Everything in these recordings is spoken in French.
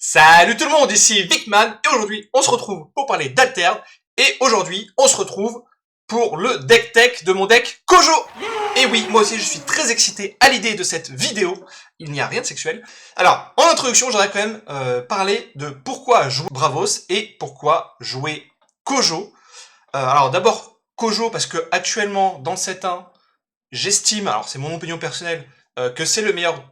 Salut tout le monde, ici Vicman, et aujourd'hui on se retrouve pour parler d'Altern, et aujourd'hui on se retrouve pour le deck tech de mon deck Kojo. Et oui, moi aussi je suis très excité à l'idée de cette vidéo, il n'y a rien de sexuel. Alors, en introduction, j'aurais quand même parler de pourquoi jouer Bravos et pourquoi jouer Kojo. Alors d'abord, Kojo, parce que actuellement dans le set 1, j'estime, alors c'est mon opinion personnelle, que c'est le meilleur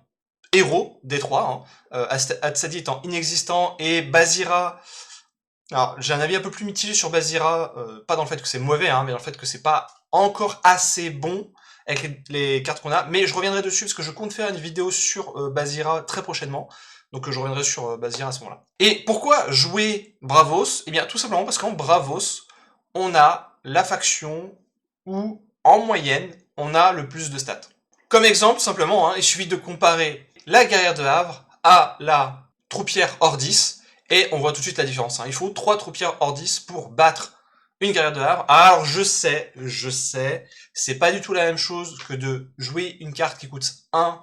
héros des trois, hein. Hatsadi étant inexistant, et Bazira... Alors, j'ai un avis un peu plus mitigé sur Bazira, pas dans le fait que c'est mauvais, hein, mais dans le fait que c'est pas encore assez bon avec les cartes qu'on a, mais je reviendrai dessus parce que je compte faire une vidéo sur Bazira très prochainement, donc je reviendrai sur Bazira à ce moment-là. Et pourquoi jouer Bravos? Eh bien, tout simplement parce qu'en Bravos, on a la faction où, en moyenne, on a le plus de stats. Comme exemple, simplement, hein, il suffit de comparer la guerrière de Havre à la troupière Ordis, et on voit tout de suite la différence. Hein. Il faut 3 troupières Ordis pour battre une guerrière de Havre. Alors je sais, c'est pas du tout la même chose que de jouer une carte qui coûte 1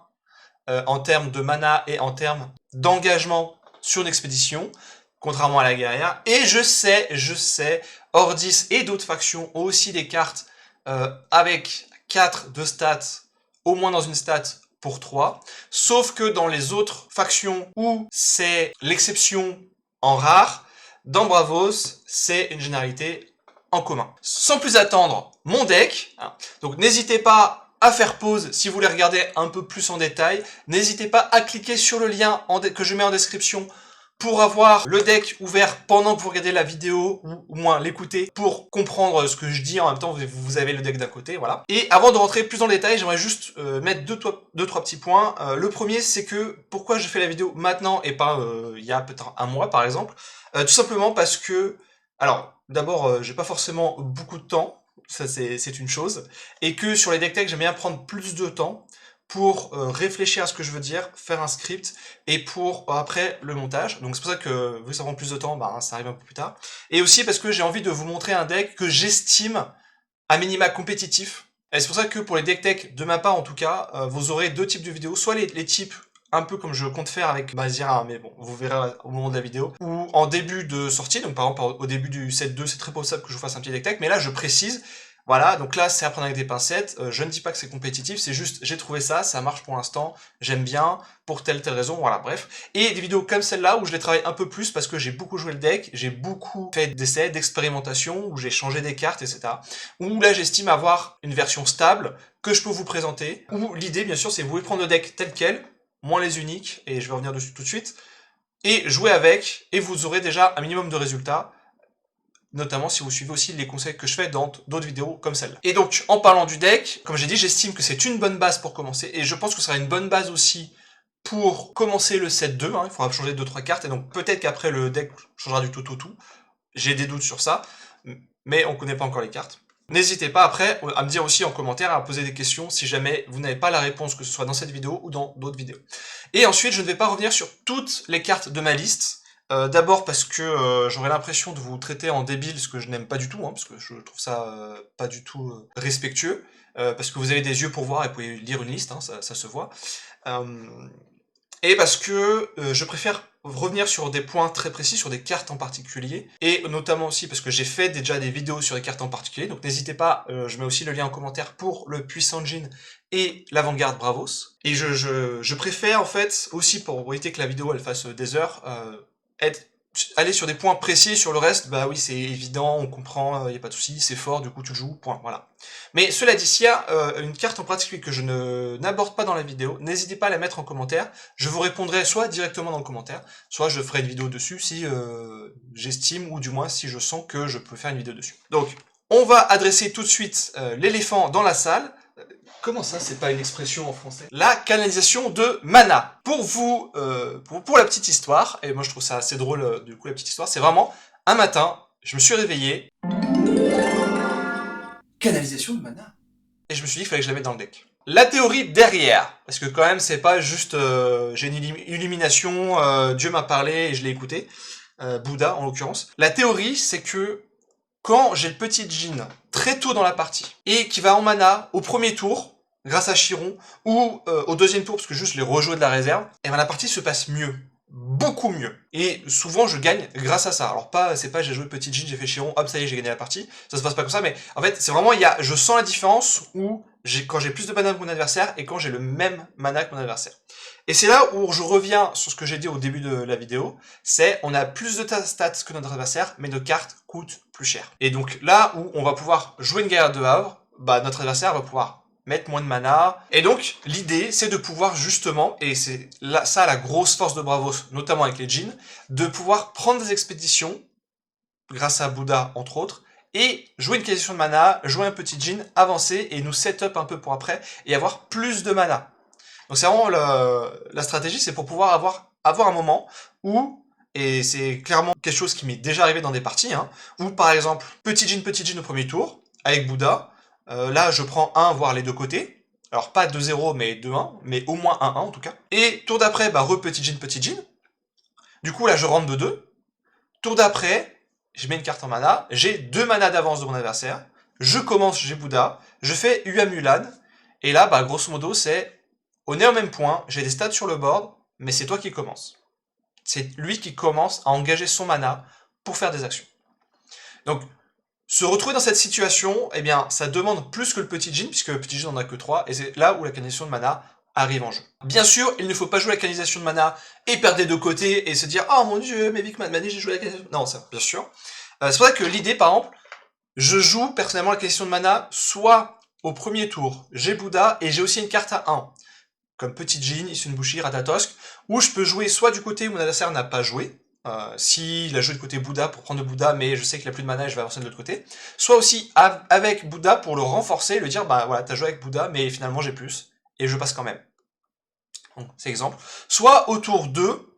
en termes de mana et en termes d'engagement sur une expédition, contrairement à la guerrière. Et je sais, Ordis et d'autres factions ont aussi des cartes avec 4 de stats, au moins dans une stat pour 3, sauf que dans les autres factions où c'est l'exception en rare, dans Bravos, c'est une généralité en commun. Sans plus attendre, mon deck, hein, donc n'hésitez pas à faire pause si vous voulez regarder un peu plus en détail, n'hésitez pas à cliquer sur le lien que je mets en description pour avoir le deck ouvert pendant que vous regardez la vidéo, ou au moins l'écouter, pour comprendre ce que je dis, en même temps vous avez le deck d'un côté, voilà. Et avant de rentrer plus dans le détail, j'aimerais juste mettre deux, trois petits points. Le premier, c'est que, pourquoi je fais la vidéo maintenant et pas il y a peut-être un mois par exemple, tout simplement parce que, alors, d'abord, j'ai pas forcément beaucoup de temps, ça c'est une chose, et que sur les deck tech, j'aime bien prendre plus de temps, pour réfléchir à ce que je veux dire, faire un script, et pour après le montage. Donc c'est pour ça que, vu que ça prend plus de temps, bah, ça arrive un peu plus tard. Et aussi parce que j'ai envie de vous montrer un deck que j'estime à minima compétitif. Et c'est pour ça que pour les deck tech, de ma part en tout cas, vous aurez deux types de vidéos. Soit les types un peu comme je compte faire avec Bazira, mais bon, vous verrez au moment de la vidéo, ou en début de sortie, donc par exemple au début du set 2, c'est très possible que je vous fasse un petit deck tech, mais là je précise. Voilà, donc là c'est à prendre avec des pincettes, je ne dis pas que c'est compétitif, c'est juste j'ai trouvé ça, ça marche pour l'instant, j'aime bien, pour telle raison, voilà, bref. Et des vidéos comme celle-là où je les travaille un peu plus parce que j'ai beaucoup joué le deck, j'ai beaucoup fait d'essais, d'expérimentation, où j'ai changé des cartes, etc. Où là j'estime avoir une version stable que je peux vous présenter, où l'idée bien sûr c'est vous pouvez prendre le deck tel quel, moins les uniques, et je vais revenir dessus tout de suite, et jouer avec, et vous aurez déjà un minimum de résultats, notamment si vous suivez aussi les conseils que je fais dans d'autres vidéos comme celle-là. Et donc, en parlant du deck, comme j'ai dit, j'estime que c'est une bonne base pour commencer, et je pense que ce sera une bonne base aussi pour commencer le set 2, hein, il faudra changer 2-3 cartes, et donc peut-être qu'après le deck changera du tout. J'ai des doutes sur ça, mais on connaît pas encore les cartes. N'hésitez pas après à me dire aussi en commentaire, à poser des questions si jamais vous n'avez pas la réponse, que ce soit dans cette vidéo ou dans d'autres vidéos. Et ensuite, je ne vais pas revenir sur toutes les cartes de ma liste, d'abord parce que j'aurais l'impression de vous traiter en débile, ce que je n'aime pas du tout, hein, parce que je trouve ça pas du tout respectueux, parce que vous avez des yeux pour voir et vous pouvez lire une liste, hein, ça se voit. Et parce que je préfère revenir sur des points très précis, sur des cartes en particulier, et notamment aussi parce que j'ai fait déjà des vidéos sur des cartes en particulier, donc n'hésitez pas, je mets aussi le lien en commentaire pour le Puissant Djinn et l'Avant-Garde Bravos. Et je préfère en fait, aussi pour éviter que la vidéo elle fasse des heures, aller sur des points précis, sur le reste, bah oui c'est évident, on comprend, y a pas de souci, c'est fort, du coup tu le joues, point, voilà. Mais cela dit, s'il y a une carte en particulier que je n'aborde pas dans la vidéo, n'hésitez pas à la mettre en commentaire, je vous répondrai soit directement dans le commentaire, soit je ferai une vidéo dessus si j'estime, ou du moins si je sens que je peux faire une vidéo dessus. Donc, on va adresser tout de suite l'éléphant dans la salle. Comment ça, c'est pas une expression en français? La canalisation de mana. Pour vous, pour la petite histoire, et moi je trouve ça assez drôle du coup la petite histoire, c'est vraiment un matin, je me suis réveillé. Canalisation de mana. Et je me suis dit qu'il fallait que je la mette dans le deck. La théorie derrière, parce que quand même c'est pas juste j'ai une illumination, Dieu m'a parlé et je l'ai écouté, Bouddha en l'occurrence. La théorie c'est que quand j'ai le petit Djinn très tôt dans la partie, et qui va en mana au premier tour, grâce à Chiron, ou au deuxième tour, parce que juste je l'ai rejoué de la réserve, et ben la partie se passe mieux. beaucoup mieux. Et souvent je gagne grâce à ça. Alors c'est pas j'ai joué petit Jin, j'ai fait Chiron, hop ça y est j'ai gagné la partie. Ça se passe pas comme ça, mais en fait c'est vraiment je sens la différence où quand j'ai plus de mana que mon adversaire et quand j'ai le même mana que mon adversaire. Et c'est là où je reviens sur ce que j'ai dit au début de la vidéo, c'est on a plus de stats que notre adversaire, mais nos cartes coûtent plus cher. Et donc là où on va pouvoir jouer une guerre de havre, bah notre adversaire va pouvoir mettre moins de mana. Et donc, l'idée, c'est de pouvoir justement, et c'est là, ça la grosse force de Bravos, notamment avec les djinns, de pouvoir prendre des expéditions, grâce à Bouddha, entre autres, et jouer une question de mana, jouer un petit djinn, avancer, et nous set up un peu pour après, et avoir plus de mana. Donc c'est vraiment la stratégie, c'est pour pouvoir avoir un moment où, et c'est clairement quelque chose qui m'est déjà arrivé dans des parties, hein, où par exemple, petit djinn au premier tour, avec Bouddha, là, je prends 1, voire les deux côtés. Alors, pas 2-0, mais 2-1, mais au moins 1-1 en tout cas. Et tour d'après, bah, petit djinn. Du coup, là, je rentre de 2. Tour d'après, je mets une carte en mana. J'ai 2 manas d'avance de mon adversaire. Je commence, j'ai Bouddha. Je fais Ua Mulan. Et là, bah, grosso modo, on est au même point. J'ai des stats sur le board, mais c'est toi qui commence. C'est lui qui commence à engager son mana pour faire des actions. Donc, se retrouver dans cette situation, eh bien, ça demande plus que le petit djinn, puisque le petit djinn n'en a que 3, et c'est là où la canalisation de mana arrive en jeu. Bien sûr, il ne faut pas jouer la canalisation de mana et perdre des deux côtés et se dire « Oh mon dieu, mais Vic m'a dit j'ai joué la canalisation... » Non, ça, bien sûr. C'est pour ça que l'idée, par exemple, je joue personnellement la canalisation de mana soit au premier tour, j'ai Bouddha et j'ai aussi une carte à 1, comme petit djinn, Issunbushi, Ratatosk, où je peux jouer soit du côté où mon adversaire n'a pas joué, s'il a joué de côté Bouddha pour prendre le Bouddha, mais je sais qu'il a plus de mana et je vais avancer de l'autre côté. Soit aussi avec Bouddha pour le renforcer, lui dire bah voilà, t'as joué avec Bouddha, mais finalement j'ai plus, et je passe quand même. C'est exemple. Soit au tour 2,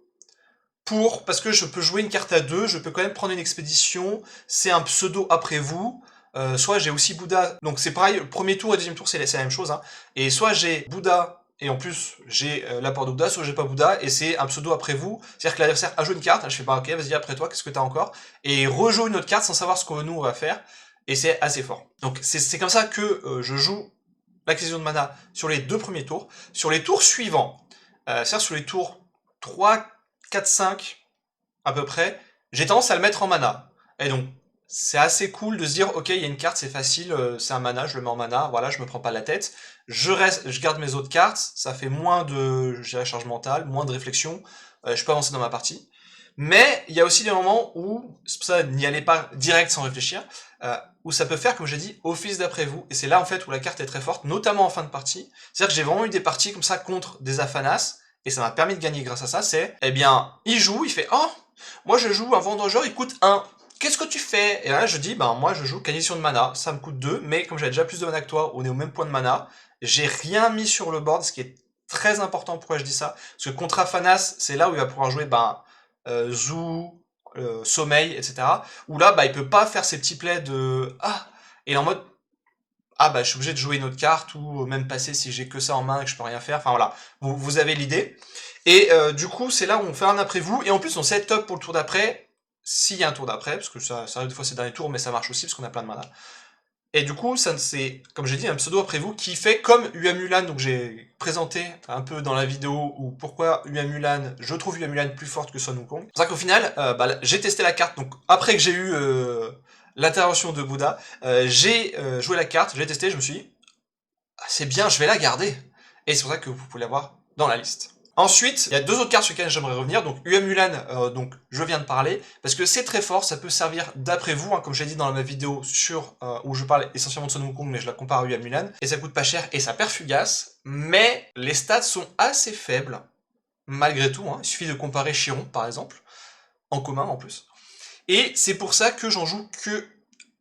parce que je peux jouer une carte à 2, je peux quand même prendre une expédition, c'est un pseudo après vous. Soit j'ai aussi Bouddha, donc c'est pareil, le premier tour et le deuxième tour c'est la même chose, hein. Et soit j'ai Bouddha, et en plus, j'ai l'apport de Bouddha, soit j'ai pas Bouddha, et c'est un pseudo après vous. C'est-à-dire que l'adversaire a joué une carte, je fais pas ok, vas-y après toi, qu'est-ce que t'as encore? Et rejoue une autre carte sans savoir ce que nous on va faire, et c'est assez fort. Donc c'est comme ça que je joue l'acquisition de mana sur les 2 premiers tours. Sur les tours suivants, c'est-à-dire sur les tours 3, 4, 5, à peu près, j'ai tendance à le mettre en mana. Et donc, c'est assez cool de se dire, ok, il y a une carte, c'est facile, c'est un mana, je le mets en mana, voilà, je me prends pas la tête. Je garde mes autres cartes, ça fait moins de charge mentale, moins de réflexion, je peux avancer dans ma partie. Mais il y a aussi des moments où, c'est pour ça, n'y allez pas direct sans réfléchir, où ça peut faire, comme j'ai dit, office d'après vous. Et c'est là, en fait, où la carte est très forte, notamment en fin de partie. C'est-à-dire que j'ai vraiment eu des parties comme ça contre des Afanas, et ça m'a permis de gagner grâce à ça, eh bien, il joue, il fait « Oh, moi je joue un vendangeur, il coûte 1. Qu'est-ce que tu fais ?» Et là, je dis « Ben, moi je joue canalisation de mana, ça me coûte 2, mais comme j'avais déjà plus de mana que toi, on est au même point de mana, j'ai rien mis sur le board, ce qui est très important. Pourquoi je dis ça? Parce que contre Afanas, c'est là où il va pouvoir jouer Zou, Sommeil, etc. Où là, il peut pas faire ses petits plays de « Ah !» et en mode « Ah je suis obligé de jouer une autre carte, ou même passer si j'ai que ça en main et que je peux rien faire. » Enfin voilà, vous avez l'idée. Et du coup, c'est là où on fait un après vous, et en plus on set up pour le tour d'après, s'il y a un tour d'après, parce que ça arrive des fois ces derniers tours, mais ça marche aussi parce qu'on a plein de mana. Et du coup, ça c'est, comme j'ai dit, un pseudo après vous qui fait comme Ua Mulan, donc j'ai présenté un peu dans la vidéo, ou pourquoi Ua Mulan, je trouve Ua Mulan plus forte que Sun Wukong. C'est pour ça qu'au final, j'ai testé la carte, donc après que j'ai eu l'intervention de Bouddha, j'ai joué la carte, j'ai testé, je me suis dit, ah, c'est bien, je vais la garder. Et c'est pour ça que vous pouvez la voir dans la liste. Ensuite, il y a 2 autres cartes sur lesquelles j'aimerais revenir. Donc Ua Mulan, donc je viens de parler, parce que c'est très fort, ça peut servir d'après vous, hein, comme j'ai dit dans ma vidéo où je parle essentiellement de Sun Wukong, mais je la compare à Ua Mulan, et ça coûte pas cher, et ça perd fugace, mais les stats sont assez faibles, malgré tout, hein. Il suffit de comparer Chiron, par exemple, en commun en plus. Et c'est pour ça que j'en joue que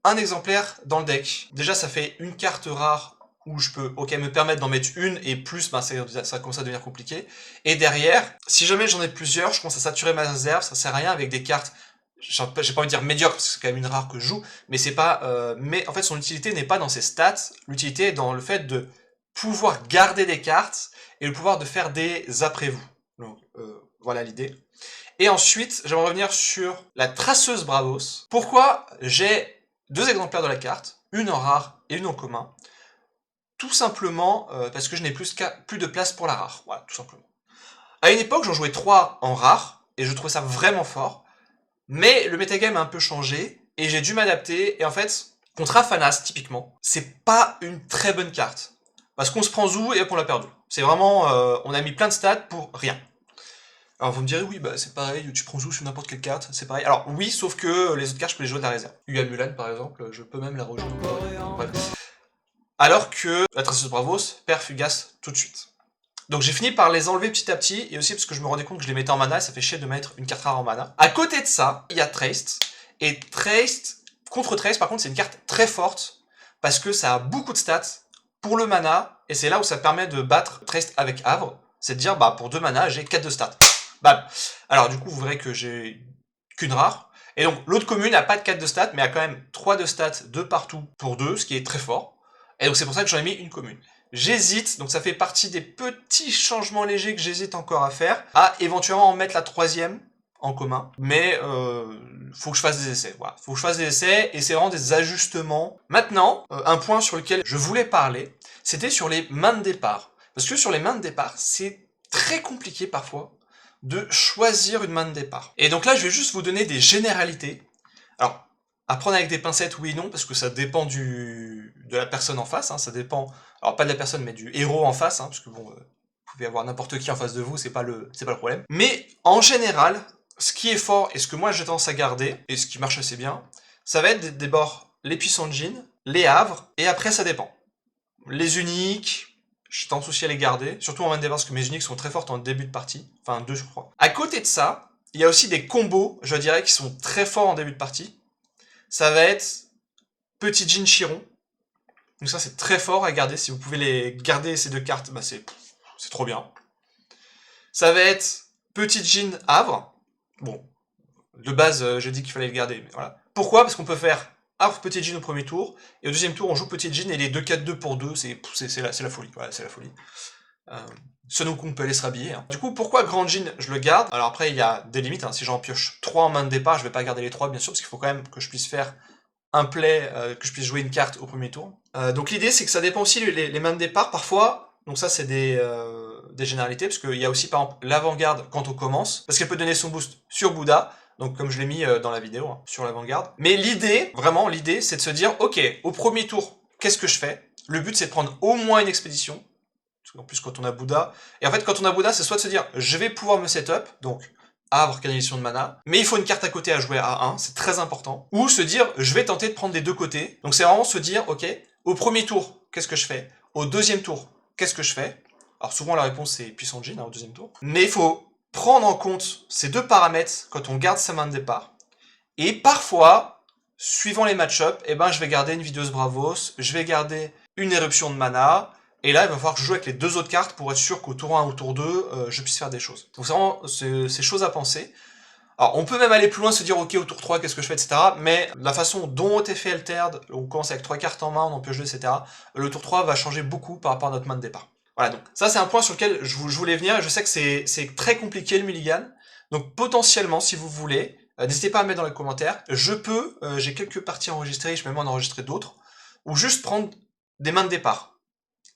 un exemplaire dans le deck. Déjà, ça fait une carte rare, où je peux me permettre d'en mettre une, et plus, ça commence à devenir compliqué. Et derrière, si jamais j'en ai plusieurs, je commence à saturer ma réserve, ça sert à rien avec des cartes, j'ai pas envie de dire médiocre, parce que c'est quand même une rare que je joue, mais c'est pas, mais en fait son utilité n'est pas dans ses stats, l'utilité est dans le fait de pouvoir garder des cartes, et le pouvoir de faire des après-vous. Donc, voilà l'idée. Et ensuite, j'aimerais revenir sur la traceuse Bravos. Pourquoi j'ai 2 exemplaires de la carte, une en rare et une en commun? Tout simplement parce que je n'ai plus de place pour la rare. Voilà, tout simplement. À une époque, j'en jouais 3 en rare, et je trouvais ça vraiment fort. Mais le metagame a un peu changé, et j'ai dû m'adapter, et en fait, contre Afanas, typiquement, c'est pas une très bonne carte. Parce qu'on se prend Zou et hop, on l'a perdu. C'est vraiment, on a mis plein de stats pour rien. Alors vous me direz, oui, bah c'est pareil, tu prends Zou sur n'importe quelle carte, c'est pareil. Alors oui, sauf que les autres cartes, je peux les jouer de la réserve. Uga Mulan, par exemple, je peux même la rejouer. Bref. Alors que la Tressos Bravos perd Fugas tout de suite. Donc j'ai fini par les enlever petit à petit, et aussi parce que je me rendais compte que je les mettais en mana, et ça fait chier de mettre une carte rare en mana. À côté de ça, il y a Traced, et Traced, contre Traced par contre, c'est une carte très forte, parce que ça a beaucoup de stats pour le mana, et c'est là où ça permet de battre Traced avec Havre, c'est de dire, bah pour 2 mana, j'ai 4 de stats. Bam. Alors du coup, vous verrez que j'ai qu'une rare, et donc l'autre commune n'a pas de 4 de stats, mais a quand même 3 de stats de partout pour 2, ce qui est très fort, et donc c'est pour ça que j'en ai mis une commune. J'hésite, donc ça fait partie des petits changements légers que j'hésite encore à faire, à éventuellement en mettre la 3e en commun, mais faut que je fasse des essais, voilà. Faut que je fasse des essais, et c'est vraiment des ajustements. Maintenant, un point sur lequel je voulais parler, c'était sur les mains de départ. Parce que sur les mains de départ, c'est très compliqué parfois de choisir une main de départ. Et donc là, je vais juste vous donner des généralités. Alors, à prendre avec des pincettes, oui et non, parce que ça dépend de la personne en face, hein, ça dépend, alors pas de la personne, mais du héros en face, hein, parce que bon, vous pouvez avoir n'importe qui en face de vous, c'est pas le problème. Mais en général, ce qui est fort, et ce que moi j'ai tendance à garder, et ce qui marche assez bien, ça va être d'abord les puissants jeans, les havres, et après ça dépend. Les uniques, j'ai tendance aussi à les garder, surtout en main de départ, parce que mes uniques sont très fortes en début de partie, enfin 2 je crois. À côté de ça, il y a aussi des combos, je dirais, qui sont très forts en début de partie. Ça va être Petit Jin Chiron. Donc ça c'est très fort à garder, si vous pouvez les garder ces 2 cartes, bah c'est trop bien. Ça va être Petit Jin Havre. Bon, de base j'ai dit qu'il fallait le garder, mais voilà. Pourquoi? Parce qu'on peut faire Havre Petit Jin au premier tour, et au deuxième tour on joue Petit Jin, et les 2-4-2 pour 2, c'est la folie, voilà, c'est la folie. Sunwukong peut aller se rhabiller. Hein. Du coup, pourquoi Grand Jin, je le garde? Alors après, il y a des limites, hein. Si j'en pioche 3 en main de départ, je vais pas garder les 3, bien sûr, parce qu'il faut quand même que je puisse faire un play, que je puisse jouer une carte au premier tour. Donc l'idée, c'est que ça dépend aussi les mains de départ, parfois, donc ça c'est des généralités, parce qu'il y a aussi par exemple l'avant-garde quand on commence, parce qu'elle peut donner son boost sur Bouddha, donc comme je l'ai mis dans la vidéo, hein, sur l'avant-garde. Mais l'idée, vraiment l'idée, c'est de se dire, ok, au premier tour, qu'est-ce que je fais? Le but c'est de prendre au moins une expédition, en plus quand on a Bouddha, et en fait quand on a Bouddha, c'est soit de se dire, je vais pouvoir me setup, donc Havre, canalisation de mana, mais il faut une carte à côté à jouer à 1, c'est très important, ou se dire, je vais tenter de prendre des deux côtés, donc c'est vraiment se dire, ok, au premier tour, qu'est-ce que je fais? Au deuxième tour, qu'est-ce que je fais? Alors souvent la réponse c'est puissant Jin, hein, au deuxième tour, mais il faut prendre en compte ces 2 paramètres quand on garde sa main de départ, et parfois, suivant les match-up, eh ben, je vais garder une Videuse Bravos, je vais garder une éruption de mana, et là, il va falloir que je joue avec les 2 autres cartes pour être sûr qu'au tour 1 ou tour 2, je puisse faire des choses. Donc c'est vraiment ces choses à penser. Alors, on peut même aller plus loin, se dire, ok, au tour 3, qu'est-ce que je fais, etc. Mais la façon dont OTF Altered, on commence avec 3 cartes en main, on en pioche 2, etc. Le tour 3 va changer beaucoup par rapport à notre main de départ. Voilà, donc ça c'est un point sur lequel je voulais venir, et je sais que c'est très compliqué le mulligan. Donc potentiellement, si vous voulez, n'hésitez pas à me mettre dans les commentaires. J'ai quelques parties enregistrées, je vais même en enregistrer d'autres, ou juste prendre des mains de départ.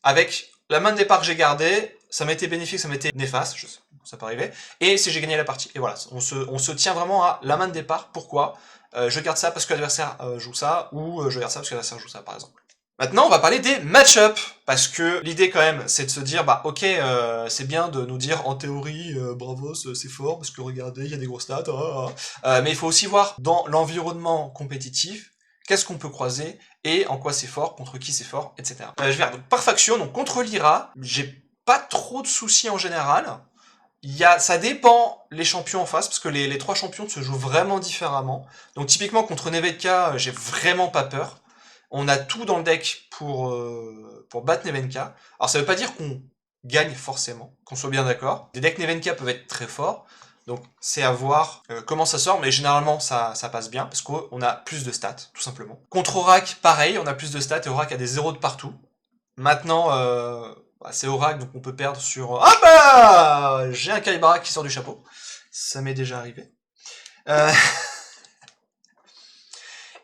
Avec la main de départ que j'ai gardée, ça m'a été bénéfique, ça m'a été néfaste, je sais, ça peut arriver, et si j'ai gagné la partie. Et voilà, on se tient vraiment à la main de départ. Pourquoi? Je garde ça parce que l'adversaire joue ça, ou je garde ça parce que l'adversaire joue ça, par exemple. Maintenant, on va parler des match-up, parce que l'idée quand même, c'est de se dire, bah ok, c'est bien de nous dire, en théorie, Bravos, c'est fort, parce que regardez, il y a des gros stats, mais il faut aussi voir, dans l'environnement compétitif, qu'est-ce qu'on peut croiser, et en quoi c'est fort, contre qui c'est fort, etc. Je vais faire, donc par faction, donc contre Lyra, j'ai pas trop de soucis en général. Ça dépend les champions en face, parce que les 3 champions se jouent vraiment différemment. Donc typiquement contre Nevenka, j'ai vraiment pas peur. On a tout dans le deck pour battre Nevenka. Alors ça veut pas dire qu'on gagne forcément, qu'on soit bien d'accord. Les decks Nevenka peuvent être très forts, donc c'est à voir comment ça sort, mais généralement ça passe bien, parce qu'on a plus de stats, tout simplement. Contre Aurak, pareil, on a plus de stats, et Aurak a des 0 de partout. Maintenant, c'est Aurak, donc on peut perdre sur... Ah bah, j'ai un Kaibara qui sort du chapeau. Ça m'est déjà arrivé.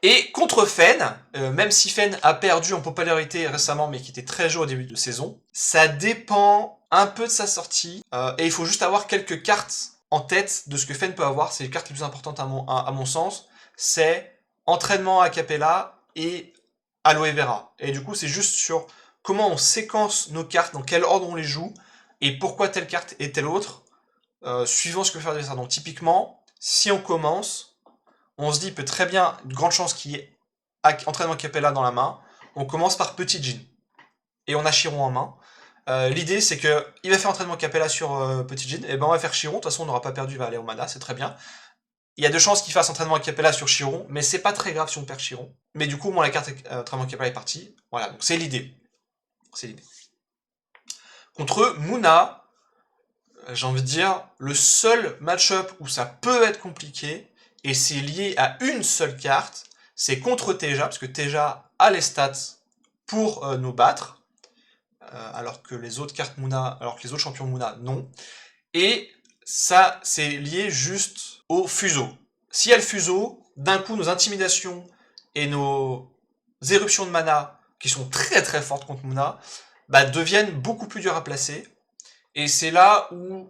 Et contre Fen, même si Fen a perdu en popularité récemment, mais qui était très joué au début de saison, ça dépend un peu de sa sortie, et il faut juste avoir quelques cartes en tête de ce que Fen peut avoir, c'est les cartes les plus importantes à mon sens, c'est entraînement a cappella et aloe vera. Et du coup, c'est juste sur comment on séquence nos cartes, dans quel ordre on les joue, et pourquoi telle carte et telle autre, suivant ce que fait l'adversaire. Donc typiquement, si on commence, on se dit peut très bien, une grande chance qu'il y ait entraînement Capella dans la main, on commence par Petit Jean. Et on a Chiron en main. L'idée c'est que il va faire entraînement Capella sur Petit Jean, et ben on va faire Chiron, de toute façon on n'aura pas perdu, il va aller au mana, c'est très bien. Il y a de chances qu'il fasse entraînement Capella sur Chiron, mais c'est pas très grave si on perd Chiron. Mais du coup, moi la carte entraînement Capella est partie. Voilà, donc c'est l'idée. C'est l'idée. Contre Muna, j'ai envie de dire, le seul match-up où ça peut être compliqué, et c'est lié à une seule carte, c'est contre Teja, parce que Teja a les stats pour nous battre, alors que les autres cartes Muna, alors que les autres champions Muna, non. Et ça, c'est lié juste au fuseau. S'il y a le fuseau, d'un coup, nos intimidations et nos éruptions de mana, qui sont très très fortes contre Muna, bah, deviennent beaucoup plus dures à placer. Et c'est là où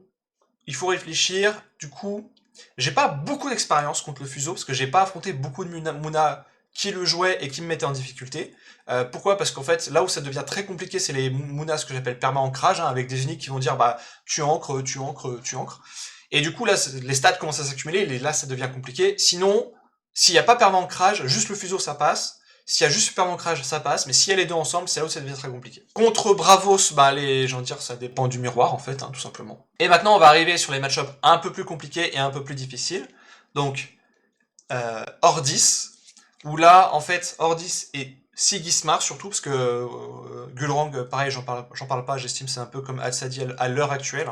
il faut réfléchir. Du coup, j'ai pas beaucoup d'expérience contre le fuseau, parce que j'ai pas affronté beaucoup de Muna qui le jouaient et qui me mettaient en difficulté. Pourquoi? Parce qu'en fait, là où ça devient très compliqué, c'est les Munas, ce que j'appelle perma-ancrage, hein, avec des uniques qui vont dire bah tu ancres, tu ancres, tu ancres. Et du coup, là, les stats commencent à s'accumuler, et là, ça devient compliqué. Sinon, s'il n'y a pas perma-ancrage, juste le fuseau, ça passe. S'il y a juste perma-ancrage, ça passe. Mais s'il y a les deux ensemble, c'est là où ça devient très compliqué. Contre Bravos, bah, j'ai envie de dire, ça dépend du miroir, en fait, hein, tout simplement. Et maintenant, on va arriver sur les match-ups un peu plus compliqués et un peu plus difficiles. Donc, Ordis, où là, en fait, Ordis et Sigismar, surtout, parce que Gulrang, pareil, j'en parle pas, j'estime c'est un peu comme Al-Sadi à l'heure actuelle.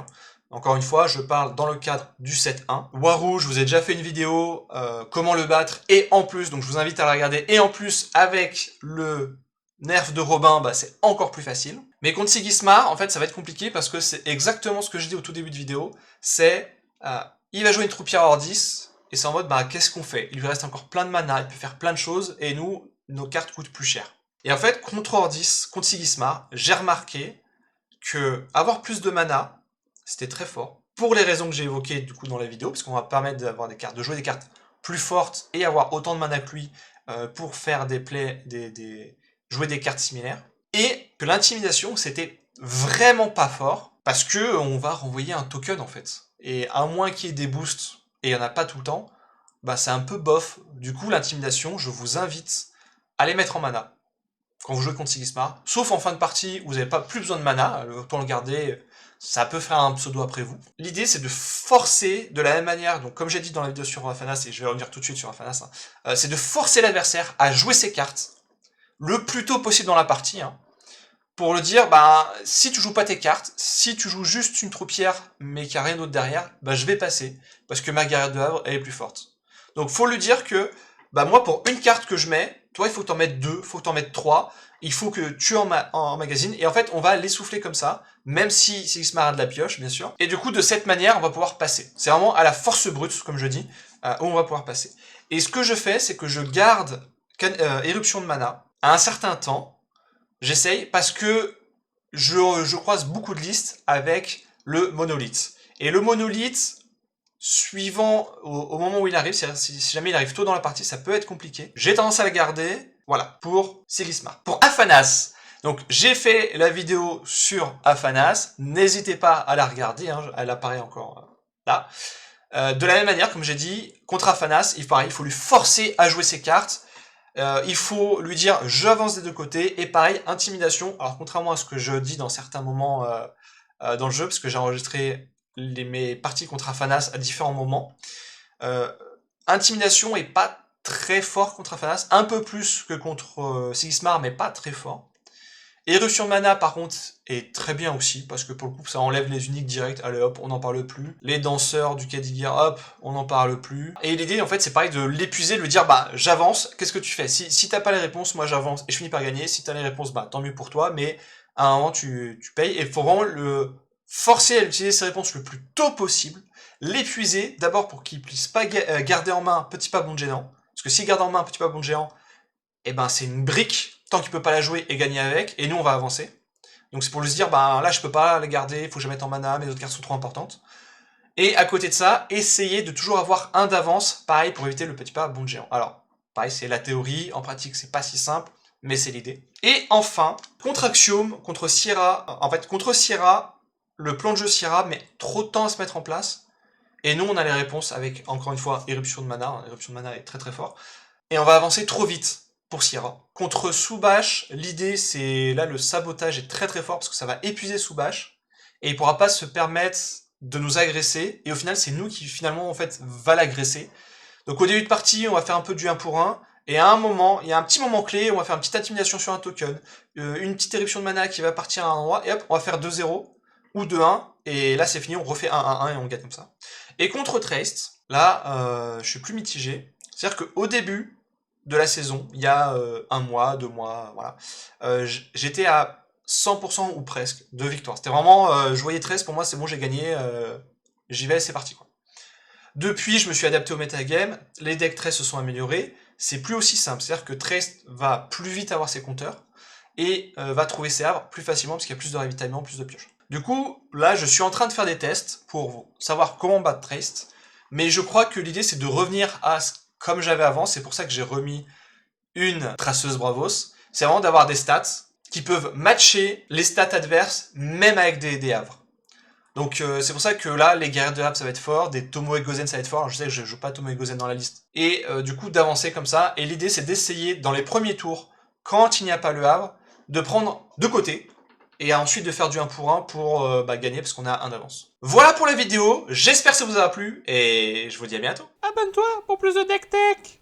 Encore une fois, je parle dans le cadre du 7-1. Waru, je vous ai déjà fait une vidéo, comment le battre, et en plus, donc je vous invite à la regarder, et en plus, avec le nerf de Robin, bah, c'est encore plus facile. Mais contre Sigismar, en fait, ça va être compliqué, parce que c'est exactement ce que je dis au tout début de vidéo, c'est, il va jouer une troupière Ordis, et c'est en mode, bah, qu'est-ce qu'on fait? Il lui reste encore plein de mana, il peut faire plein de choses, et nous, nos cartes coûtent plus cher. Et en fait, contre Ordis, contre Sigismar, j'ai remarqué que avoir plus de mana, c'était très fort. Pour les raisons que j'ai évoquées du coup dans la vidéo, parce qu'on va permettre d'avoir des cartes, de jouer des cartes plus fortes et avoir autant de mana que lui pour faire des plays, jouer des cartes similaires. Et que l'intimidation, c'était vraiment pas fort, parce que on va renvoyer un token en fait. Et à moins qu'il y ait des boosts, et il n'y en a pas tout le temps, bah c'est un peu bof. Du coup, l'intimidation, je vous invite à les mettre en mana quand vous jouez contre Sigismar, sauf en fin de partie où vous n'avez pas plus besoin de mana, autant le garder, ça peut faire un pseudo après vous. L'idée c'est de forcer de la même manière, donc comme j'ai dit dans la vidéo sur Afanas, et je vais revenir tout de suite sur Afanas, hein, c'est de forcer l'adversaire à jouer ses cartes le plus tôt possible dans la partie, hein, pour le dire, bah, si tu joues pas tes cartes, si tu joues juste une troupière, mais qu'il n'y a rien d'autre derrière, bah, je vais passer, parce que ma guerrière de Havre, elle est plus forte. Donc faut lui dire que, bah, moi, pour une carte que je mets, toi, il faut que t'en mettes 2, il faut que t'en mettes 3, il faut que tu en magazine, et en fait, on va l'essouffler comme ça, même si Sigismar a de la pioche, bien sûr. Et du coup, de cette manière, on va pouvoir passer. C'est vraiment à la force brute, comme je dis, où on va pouvoir passer. Et ce que je fais, c'est que je garde éruption de mana à un certain temps, j'essaye, parce que je croise beaucoup de listes avec le monolithe. Et le monolithe, suivant au moment où il arrive, si jamais il arrive tôt dans la partie, ça peut être compliqué. J'ai tendance à le garder, voilà, pour Sigismar. Pour Afanas, donc j'ai fait la vidéo sur Afanas, n'hésitez pas à la regarder, hein, elle apparaît encore là. De la même manière, comme j'ai dit, contre Afanas, il faut lui forcer à jouer ses cartes, il faut lui dire j'avance des deux côtés, et pareil, intimidation, alors contrairement à ce que je dis dans certains moments dans le jeu, parce que j'ai enregistré mes parties contre Afanas à différents moments, intimidation est pas très fort contre Afanas, un peu plus que contre Sigismar, mais pas très fort. Éruption de mana, par contre, est très bien aussi, parce que pour le coup, ça enlève les uniques directs, allez hop, on n'en parle plus. Les danseurs du Kadigir, hop, on n'en parle plus. Et l'idée, en fait, c'est pareil de l'épuiser, de lui dire, bah, j'avance, qu'est-ce que tu fais? Si t'as pas les réponses, moi j'avance, et je finis par gagner. Si t'as les réponses, bah, tant mieux pour toi, mais à un moment, tu payes, et il faut vraiment le forcer à utiliser ses réponses le plus tôt possible, l'épuiser, d'abord pour qu'il puisse pas garder en main Petit Pas Bon de Géant, parce que s'il garde en main Petit Pas Bon de Géant, et ben c'est une brique, tant qu'il peut pas la jouer et gagner avec, et nous on va avancer. Donc c'est pour lui se dire, bah là je peux pas la garder, il faut que je la mette en mana, mes autres cartes sont trop importantes. Et à côté de ça, essayez de toujours avoir un d'avance, pareil pour éviter le petit pas bond de géant. Alors, pareil, c'est la théorie, en pratique c'est pas si simple, mais c'est l'idée. Et enfin, contre Axiom, contre Sierra, en fait contre Sierra, le plan de jeu Sierra met trop de temps à se mettre en place, et nous on a les réponses avec, encore une fois, Éruption de Mana, Éruption de Mana est très très fort, et on va avancer trop vite pour Sierra. Contre Soubash, l'idée c'est, là le sabotage est très très fort, parce que ça va épuiser Soubash, et il pourra pas se permettre de nous agresser, et au final c'est nous qui finalement en fait va l'agresser. Donc au début de partie, on va faire un peu du 1 pour 1, et à un moment, il y a un petit moment clé, on va faire une petite intimidation sur un token, une petite éruption de mana qui va partir à un endroit, et hop, on va faire 2-0, ou 2-1, et là c'est fini, on refait 1-1-1 et on gagne comme ça. Et contre Traced, là, je suis plus mitigé, c'est-à-dire qu'au début de la saison, il y a 1 mois, 2 mois, voilà, j'étais à 100% ou presque de victoire. C'était vraiment, je voyais 13, pour moi c'est bon, j'ai gagné, j'y vais, c'est parti quoi. Depuis, je me suis adapté au metagame, les decks Trace se sont améliorés, c'est plus aussi simple, c'est-à-dire que Trace va plus vite avoir ses compteurs, et va trouver ses havres plus facilement, parce qu'il y a plus de ravitaillement, plus de pioches. Du coup, là, je suis en train de faire des tests, pour savoir comment battre Trace, mais je crois que l'idée c'est de revenir à comme j'avais avant, c'est pour ça que j'ai remis une traceuse Bravos, c'est vraiment d'avoir des stats qui peuvent matcher les stats adverses, même avec des havres. Donc c'est pour ça que là, les guerriers de Havre ça va être fort, des Tomoe Gozen ça va être fort, alors je sais que je joue pas Tomoe Gozen dans la liste. Et du coup d'avancer comme ça, et l'idée c'est d'essayer dans les premiers tours, quand il n'y a pas le Havre, de prendre de côté, et ensuite de faire du 1 pour 1 pour gagner parce qu'on a un d'avance. Voilà pour la vidéo, j'espère que ça vous aura plu, et je vous dis à bientôt. Abonne-toi pour plus de deck tech.